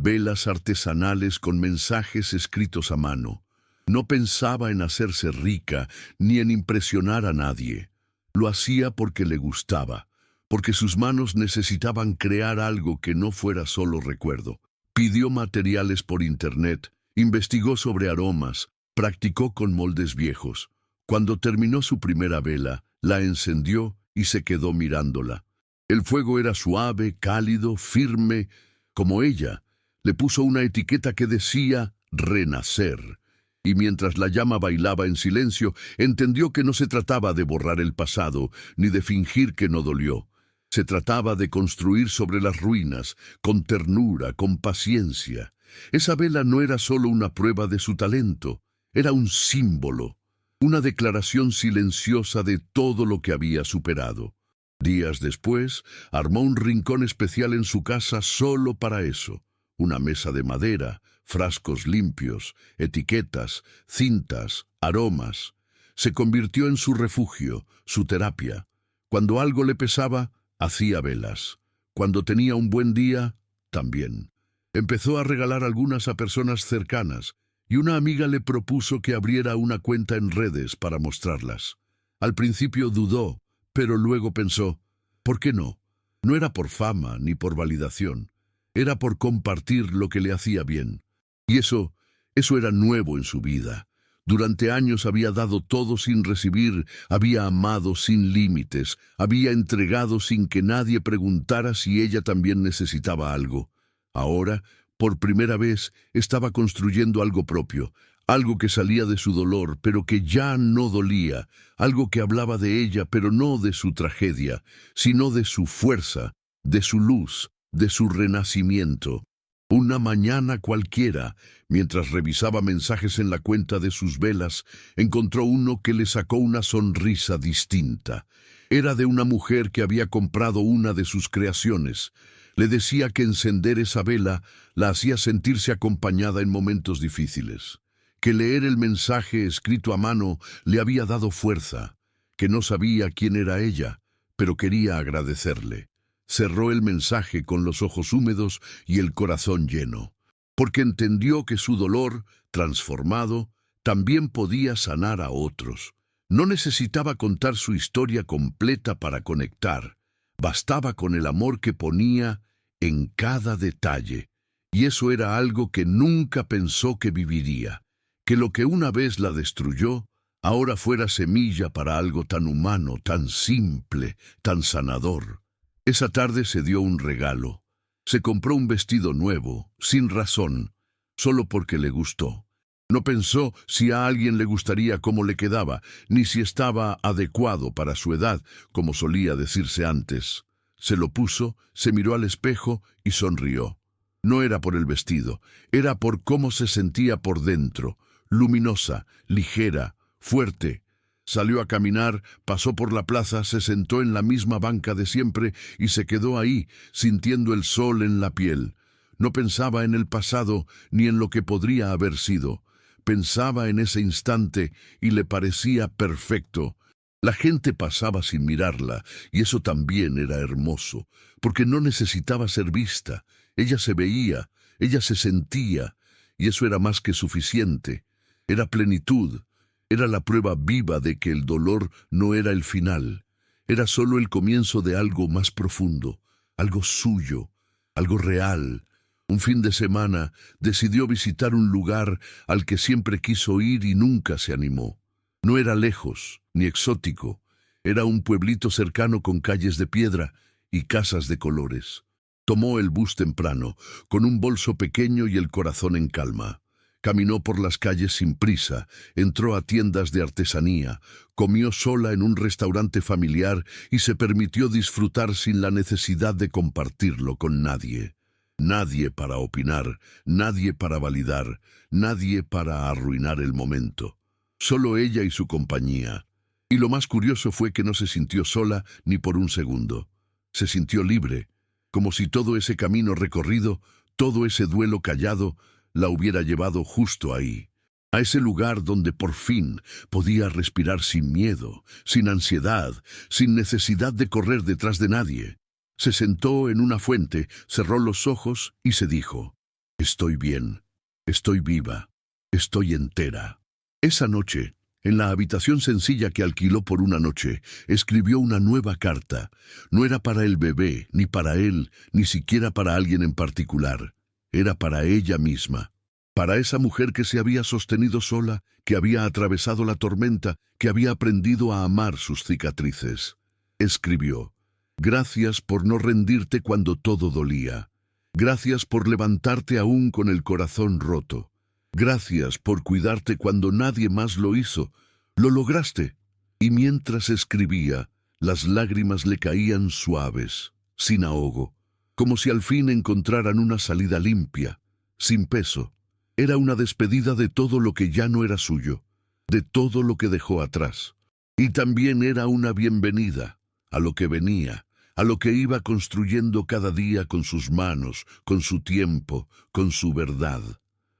velas artesanales con mensajes escritos a mano. No pensaba en hacerse rica ni en impresionar a nadie. Lo hacía porque le gustaba, porque sus manos necesitaban crear algo que no fuera solo recuerdo. Pidió materiales por internet, investigó sobre aromas, practicó con moldes viejos. Cuando terminó su primera vela, la encendió y se quedó mirándola. El fuego era suave, cálido, firme, como ella. Le puso una etiqueta que decía «Renacer». Y mientras la llama bailaba en silencio, entendió que no se trataba de borrar el pasado, ni de fingir que no dolió. Se trataba de construir sobre las ruinas, con ternura, con paciencia. Esa vela no era solo una prueba de su talento, era un símbolo, una declaración silenciosa de todo lo que había superado. Días después, armó un rincón especial en su casa solo para eso. Una mesa de madera, frascos limpios, etiquetas, cintas, aromas. Se convirtió en su refugio, su terapia. Cuando algo le pesaba, hacía velas. Cuando tenía un buen día, también. Empezó a regalar algunas a personas cercanas, y una amiga le propuso que abriera una cuenta en redes para mostrarlas. Al principio dudó, pero luego pensó, ¿por qué no? No era por fama ni por validación. Era por compartir lo que le hacía bien. Y eso era nuevo en su vida. Durante años había dado todo sin recibir, había amado sin límites, había entregado sin que nadie preguntara si ella también necesitaba algo. Ahora, por primera vez, estaba construyendo algo propio, algo que salía de su dolor, pero que ya no dolía, algo que hablaba de ella, pero no de su tragedia, sino de su fuerza, de su luz, de su renacimiento. Una mañana cualquiera, mientras revisaba mensajes en la cuenta de sus velas, encontró uno que le sacó una sonrisa distinta. Era de una mujer que había comprado una de sus creaciones. Le decía que encender esa vela la hacía sentirse acompañada en momentos difíciles, que leer el mensaje escrito a mano le había dado fuerza, que no sabía quién era ella, pero quería agradecerle. Cerró el mensaje con los ojos húmedos y el corazón lleno, porque entendió que su dolor, transformado, también podía sanar a otros. No necesitaba contar su historia completa para conectar. Bastaba con el amor que ponía en cada detalle. Y eso era algo que nunca pensó que viviría. Que lo que una vez la destruyó, ahora fuera semilla para algo tan humano, tan simple, tan sanador. Esa tarde se dio un regalo. Se compró un vestido nuevo, sin razón, solo porque le gustó. No pensó si a alguien le gustaría cómo le quedaba, ni si estaba adecuado para su edad, como solía decirse antes. Se lo puso, se miró al espejo y sonrió. No era por el vestido, era por cómo se sentía por dentro, luminosa, ligera, fuerte. Salió a caminar, pasó por la plaza, se sentó en la misma banca de siempre y se quedó ahí, sintiendo el sol en la piel. No pensaba en el pasado ni en lo que podría haber sido. Pensaba en ese instante y le parecía perfecto. La gente pasaba sin mirarla, y eso también era hermoso, porque no necesitaba ser vista. Ella se veía, ella se sentía, y eso era más que suficiente. Era plenitud, era la prueba viva de que el dolor no era el final. Era solo el comienzo de algo más profundo, algo suyo, algo real. Un fin de semana decidió visitar un lugar al que siempre quiso ir y nunca se animó. No era lejos, ni exótico. Era un pueblito cercano con calles de piedra y casas de colores. Tomó el bus temprano, con un bolso pequeño y el corazón en calma. Caminó por las calles sin prisa, entró a tiendas de artesanía, comió sola en un restaurante familiar y se permitió disfrutar sin la necesidad de compartirlo con nadie. Nadie para opinar, nadie para validar, nadie para arruinar el momento. Solo ella y su compañía. Y lo más curioso fue que no se sintió sola ni por un segundo. Se sintió libre, como si todo ese camino recorrido, todo ese duelo callado, la hubiera llevado justo ahí. A ese lugar donde por fin podía respirar sin miedo, sin ansiedad, sin necesidad de correr detrás de nadie. Se sentó en una fuente, cerró los ojos y se dijo: «Estoy bien, estoy viva, estoy entera». Esa noche, en la habitación sencilla que alquiló por una noche, escribió una nueva carta. No era para el bebé, ni para él, ni siquiera para alguien en particular. Era para ella misma. Para esa mujer que se había sostenido sola, que había atravesado la tormenta, que había aprendido a amar sus cicatrices. Escribió: «Gracias por no rendirte cuando todo dolía. Gracias por levantarte aún con el corazón roto. Gracias por cuidarte cuando nadie más lo hizo. Lo lograste». Y mientras escribía, las lágrimas le caían suaves, sin ahogo, como si al fin encontraran una salida limpia, sin peso. Era una despedida de todo lo que ya no era suyo, de todo lo que dejó atrás. Y también era una bienvenida a lo que venía, a lo que iba construyendo cada día con sus manos, con su tiempo, con su verdad.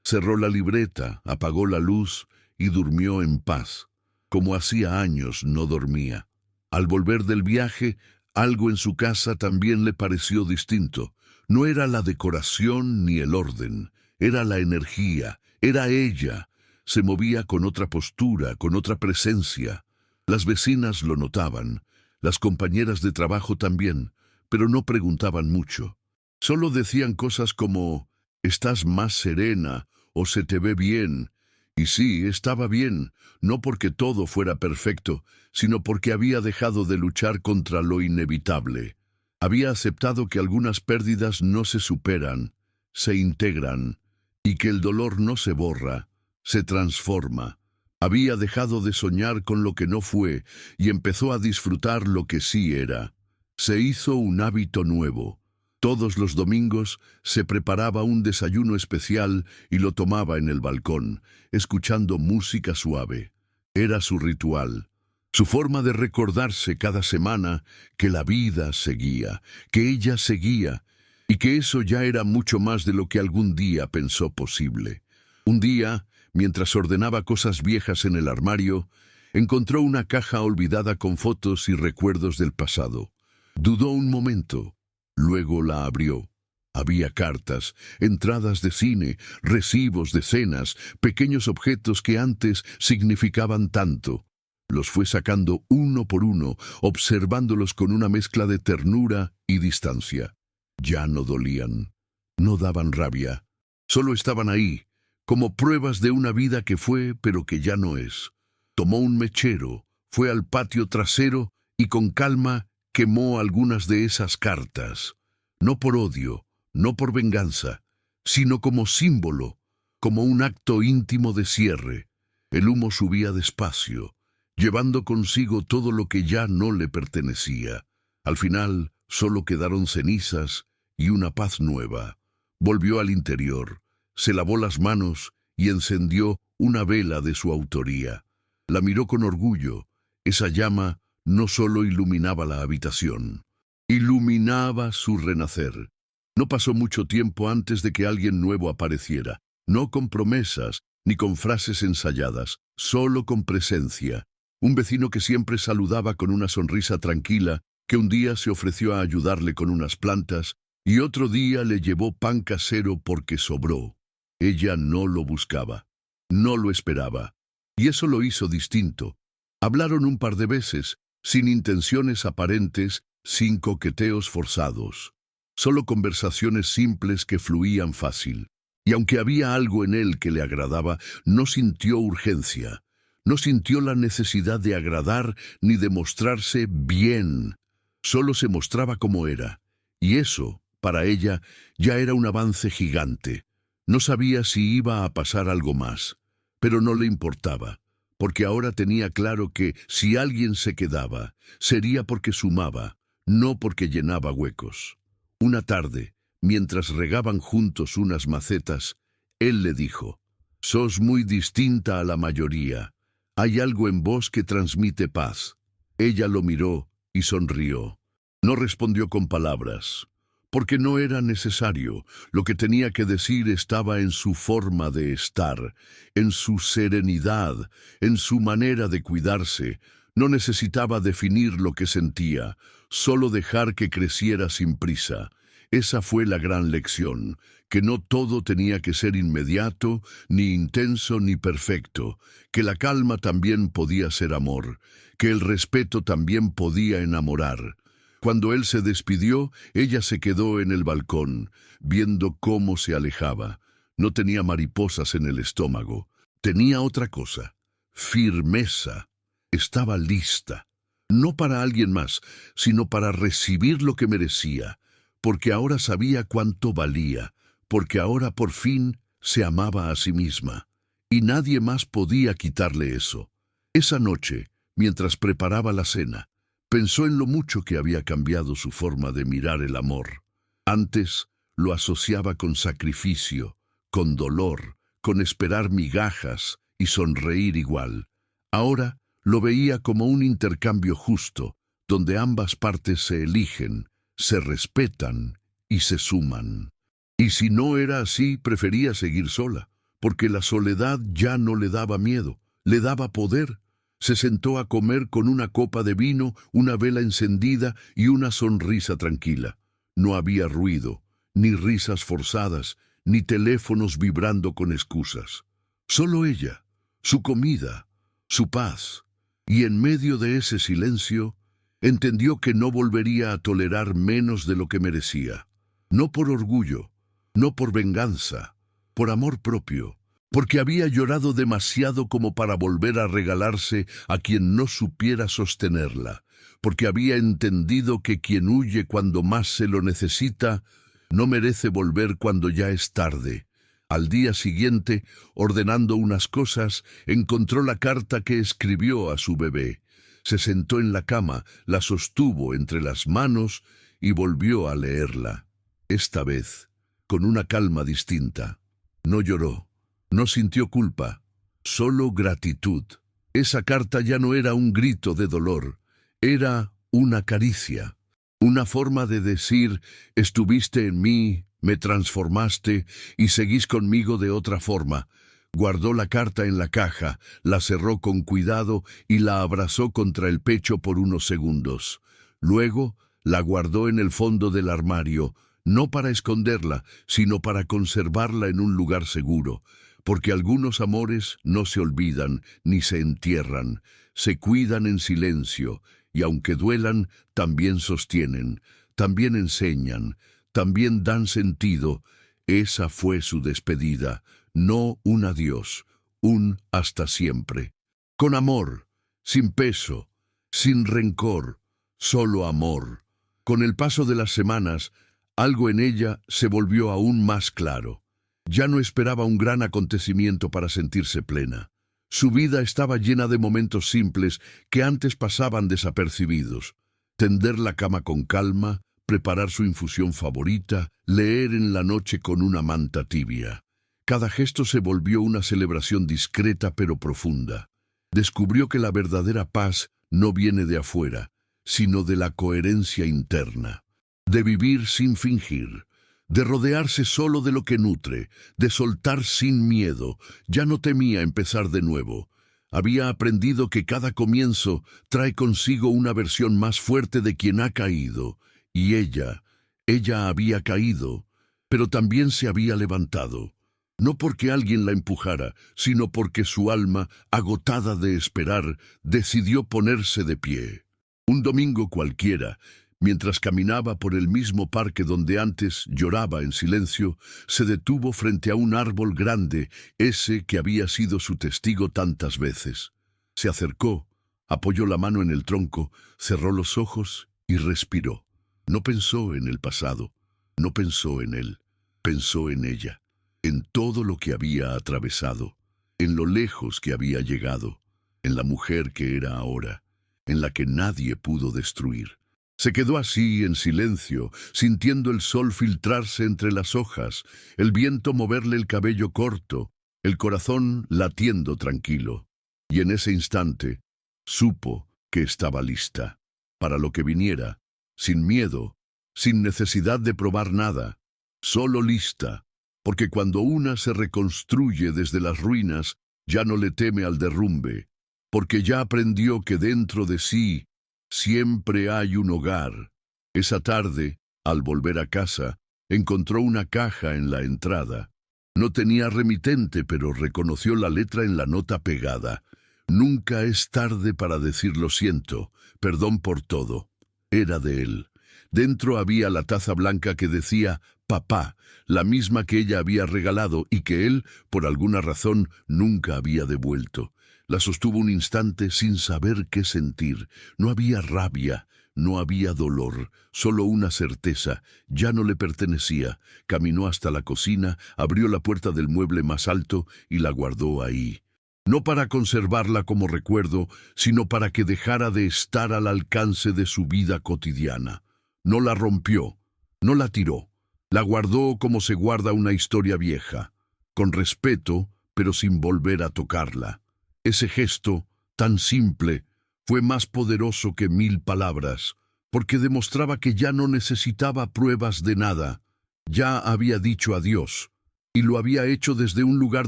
Cerró la libreta, apagó la luz y durmió en paz, como hacía años no dormía. Al volver del viaje, algo en su casa también le pareció distinto. No era la decoración ni el orden, era la energía, era ella. Se movía con otra postura, con otra presencia. Las vecinas lo notaban, las compañeras de trabajo también, pero no preguntaban mucho. Solo decían cosas como: «Estás más serena» o «Se te ve bien». Y sí, estaba bien, no porque todo fuera perfecto, sino porque había dejado de luchar contra lo inevitable. Había aceptado que algunas pérdidas no se superan, se integran, y que el dolor no se borra, se transforma. Había dejado de soñar con lo que no fue y empezó a disfrutar lo que sí era. Se hizo un hábito nuevo. Todos los domingos se preparaba un desayuno especial y lo tomaba en el balcón, escuchando música suave. Era su ritual, su forma de recordarse cada semana que la vida seguía, que ella seguía, y que eso ya era mucho más de lo que algún día pensó posible. Un día, mientras ordenaba cosas viejas en el armario, encontró una caja olvidada con fotos y recuerdos del pasado. Dudó un momento. Luego la abrió. Había cartas, entradas de cine, recibos de cenas, pequeños objetos que antes significaban tanto. Los fue sacando uno por uno, observándolos con una mezcla de ternura y distancia. Ya no dolían, no daban rabia, solo estaban ahí, como pruebas de una vida que fue pero que ya no es. Tomó un mechero, fue al patio trasero y con calma quemó algunas de esas cartas, no por odio, no por venganza, sino como símbolo, como un acto íntimo de cierre. El humo subía despacio, llevando consigo todo lo que ya no le pertenecía. Al final solo quedaron cenizas y una paz nueva. Volvió al interior, se lavó las manos y encendió una vela de su autoría. La miró con orgullo. Esa llama no solo iluminaba la habitación, iluminaba su renacer. No pasó mucho tiempo antes de que alguien nuevo apareciera, no con promesas ni con frases ensayadas, solo con presencia. Un vecino que siempre saludaba con una sonrisa tranquila, que un día se ofreció a ayudarle con unas plantas y otro día le llevó pan casero porque sobró. Ella no lo buscaba, no lo esperaba, y eso lo hizo distinto. Hablaron un par de veces, sin intenciones aparentes, sin coqueteos forzados. Solo conversaciones simples que fluían fácil. Y aunque había algo en él que le agradaba, no sintió urgencia. No sintió la necesidad de agradar ni de mostrarse bien. Solo se mostraba como era. Y eso, para ella, ya era un avance gigante. No sabía si iba a pasar algo más, pero no le importaba, porque ahora tenía claro que si alguien se quedaba, sería porque sumaba, no porque llenaba huecos. Una tarde, mientras regaban juntos unas macetas, él le dijo: «Sos muy distinta a la mayoría. Hay algo en vos que transmite paz». Ella lo miró y sonrió. No respondió con palabras, porque no era necesario. Lo que tenía que decir estaba en su forma de estar, en su serenidad, en su manera de cuidarse. No necesitaba definir lo que sentía, solo dejar que creciera sin prisa. Esa fue la gran lección, que no todo tenía que ser inmediato, ni intenso, ni perfecto, que la calma también podía ser amor, que el respeto también podía enamorar. Cuando él se despidió, ella se quedó en el balcón, viendo cómo se alejaba. No tenía mariposas en el estómago, tenía otra cosa: firmeza. Estaba lista, no para alguien más, sino para recibir lo que merecía, porque ahora sabía cuánto valía, porque ahora por fin se amaba a sí misma, y nadie más podía quitarle eso. Esa noche, mientras preparaba la cena, pensó en lo mucho que había cambiado su forma de mirar el amor. Antes lo asociaba con sacrificio, con dolor, con esperar migajas y sonreír igual. Ahora lo veía como un intercambio justo, donde ambas partes se eligen, se respetan y se suman. Y si no era así, prefería seguir sola, porque la soledad ya no le daba miedo, le daba poder. Se sentó a comer con una copa de vino, una vela encendida y una sonrisa tranquila. No había ruido, ni risas forzadas, ni teléfonos vibrando con excusas. Solo ella, su comida, su paz. Y en medio de ese silencio, entendió que no volvería a tolerar menos de lo que merecía. No por orgullo, no por venganza, por amor propio, porque había llorado demasiado como para volver a regalarse a quien no supiera sostenerla, porque había entendido que quien huye cuando más se lo necesita no merece volver cuando ya es tarde. Al día siguiente, ordenando unas cosas, encontró la carta que escribió a su bebé. Se sentó en la cama, la sostuvo entre las manos y volvió a leerla. Esta vez, con una calma distinta. No lloró, no sintió culpa, solo gratitud. Esa carta ya no era un grito de dolor, era una caricia, una forma de decir: estuviste en mí, me transformaste y seguís conmigo de otra forma. Guardó la carta en la caja, la cerró con cuidado y la abrazó contra el pecho por unos segundos. Luego la guardó en el fondo del armario, no para esconderla, sino para conservarla en un lugar seguro, porque algunos amores no se olvidan ni se entierran, se cuidan en silencio, y aunque duelan, también sostienen, también enseñan, también dan sentido. Esa fue su despedida, no un adiós, un hasta siempre. Con amor, sin peso, sin rencor, solo amor. Con el paso de las semanas, algo en ella se volvió aún más claro. Ya no esperaba un gran acontecimiento para sentirse plena. Su vida estaba llena de momentos simples que antes pasaban desapercibidos. Tender la cama con calma, preparar su infusión favorita, leer en la noche con una manta tibia. Cada gesto se volvió una celebración discreta pero profunda. Descubrió que la verdadera paz no viene de afuera, sino de la coherencia interna, de vivir sin fingir, de rodearse solo de lo que nutre, de soltar sin miedo. Ya no temía empezar de nuevo. Había aprendido que cada comienzo trae consigo una versión más fuerte de quien ha caído, y ella había caído, pero también se había levantado. No porque alguien la empujara, sino porque su alma, agotada de esperar, decidió ponerse de pie. Un domingo cualquiera, mientras caminaba por el mismo parque donde antes lloraba en silencio, se detuvo frente a un árbol grande, ese que había sido su testigo tantas veces. Se acercó, apoyó la mano en el tronco, cerró los ojos y respiró. No pensó en el pasado, no pensó en él, pensó en ella, en todo lo que había atravesado, en lo lejos que había llegado, en la mujer que era ahora, en la que nadie pudo destruir. Se quedó así en silencio, sintiendo el sol filtrarse entre las hojas, el viento moverle el cabello corto, el corazón latiendo tranquilo. Y en ese instante supo que estaba lista para lo que viniera, sin miedo, sin necesidad de probar nada, solo lista, porque cuando una se reconstruye desde las ruinas, ya no le teme al derrumbe, porque ya aprendió que dentro de sí siempre hay un hogar. Esa tarde, al volver a casa, encontró una caja en la entrada. No tenía remitente, pero reconoció la letra en la nota pegada. Nunca es tarde para decir lo siento, perdón por todo. Era de él. Dentro había la taza blanca que decía «Papá», la misma que ella había regalado y que él, por alguna razón, nunca había devuelto. La sostuvo un instante sin saber qué sentir. No había rabia, no había dolor, solo una certeza. Ya no le pertenecía. Caminó hasta la cocina, abrió la puerta del mueble más alto y la guardó ahí. No para conservarla como recuerdo, sino para que dejara de estar al alcance de su vida cotidiana. No la rompió, no la tiró. La guardó como se guarda una historia vieja, con respeto, pero sin volver a tocarla. Ese gesto, tan simple, fue más poderoso que 1000 palabras, porque demostraba que ya no necesitaba pruebas de nada. Ya había dicho adiós, y lo había hecho desde un lugar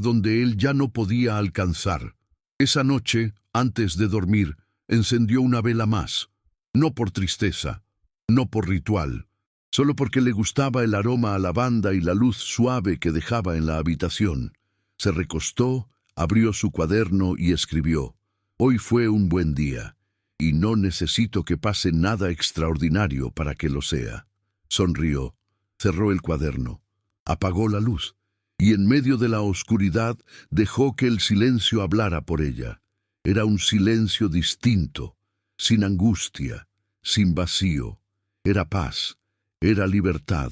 donde él ya no podía alcanzar. Esa noche, antes de dormir, encendió una vela más, no por tristeza, no por ritual, solo porque le gustaba el aroma a lavanda y la luz suave que dejaba en la habitación. Se recostó, abrió su cuaderno y escribió: «Hoy fue un buen día, y no necesito que pase nada extraordinario para que lo sea». Sonrió, cerró el cuaderno, apagó la luz, y en medio de la oscuridad dejó que el silencio hablara por ella. Era un silencio distinto, sin angustia, sin vacío. Era paz, era libertad,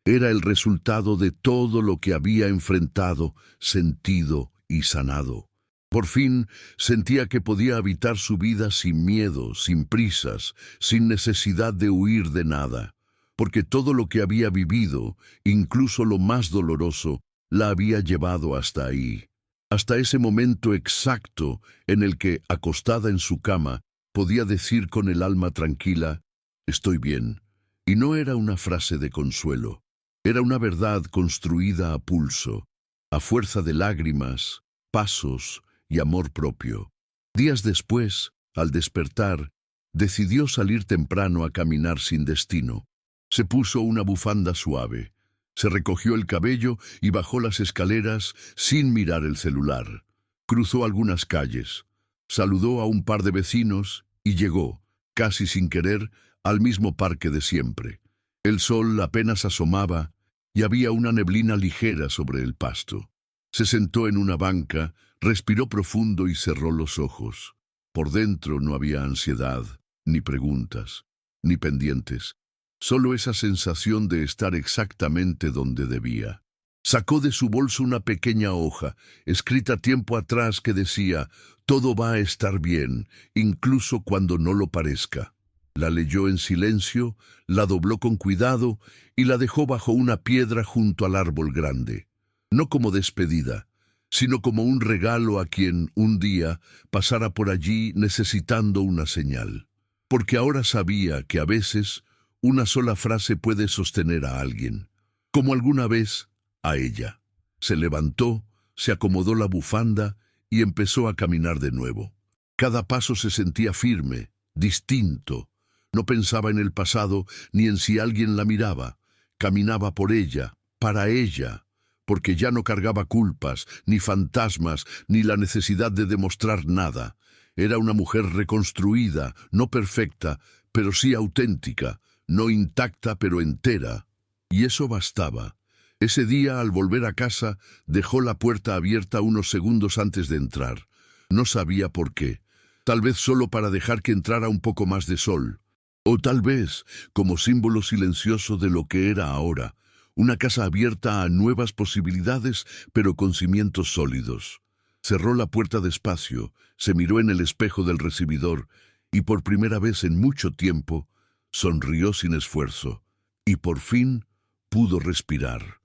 era el resultado de todo lo que había enfrentado, sentido y sanado. Por fin sentía que podía habitar su vida sin miedo, sin prisas, sin necesidad de huir de nada, porque todo lo que había vivido, incluso lo más doloroso, la había llevado hasta ahí, hasta ese momento exacto en el que, acostada en su cama, podía decir con el alma tranquila: «Estoy bien». Y no era una frase de consuelo, era una verdad construida a pulso, a fuerza de lágrimas, pasos y amor propio. Días después, al despertar, decidió salir temprano a caminar sin destino. Se puso una bufanda suave, Se recogió el cabello y bajó las escaleras sin mirar el celular. Cruzó algunas calles, saludó a un par de vecinos y llegó, casi sin querer, al mismo parque de siempre. El sol apenas asomaba y había una neblina ligera sobre el pasto. Se sentó en una banca, respiró profundo y cerró los ojos. Por dentro no había ansiedad, ni preguntas, ni pendientes. Solo esa sensación de estar exactamente donde debía. Sacó de su bolso una pequeña hoja, escrita tiempo atrás, que decía: «Todo va a estar bien, incluso cuando no lo parezca». La leyó en silencio, la dobló con cuidado y la dejó bajo una piedra junto al árbol grande. No como despedida, sino como un regalo a quien un día pasara por allí necesitando una señal. Porque ahora sabía que a veces una sola frase puede sostener a alguien, como alguna vez a ella. Se levantó, se acomodó la bufanda y empezó a caminar de nuevo. Cada paso se sentía firme, distinto. No pensaba en el pasado ni en si alguien la miraba. Caminaba por ella, para ella, porque ya no cargaba culpas, ni fantasmas, ni la necesidad de demostrar nada. Era una mujer reconstruida, no perfecta, pero sí auténtica, no intacta pero entera. Y eso bastaba. Ese día, al volver a casa, dejó la puerta abierta unos segundos antes de entrar. No sabía por qué. Tal vez solo para dejar que entrara un poco más de sol. O tal vez como símbolo silencioso de lo que era ahora, una casa abierta a nuevas posibilidades, pero con cimientos sólidos. Cerró la puerta despacio, se miró en el espejo del recibidor y por primera vez en mucho tiempo sonrió sin esfuerzo. Y por fin pudo respirar.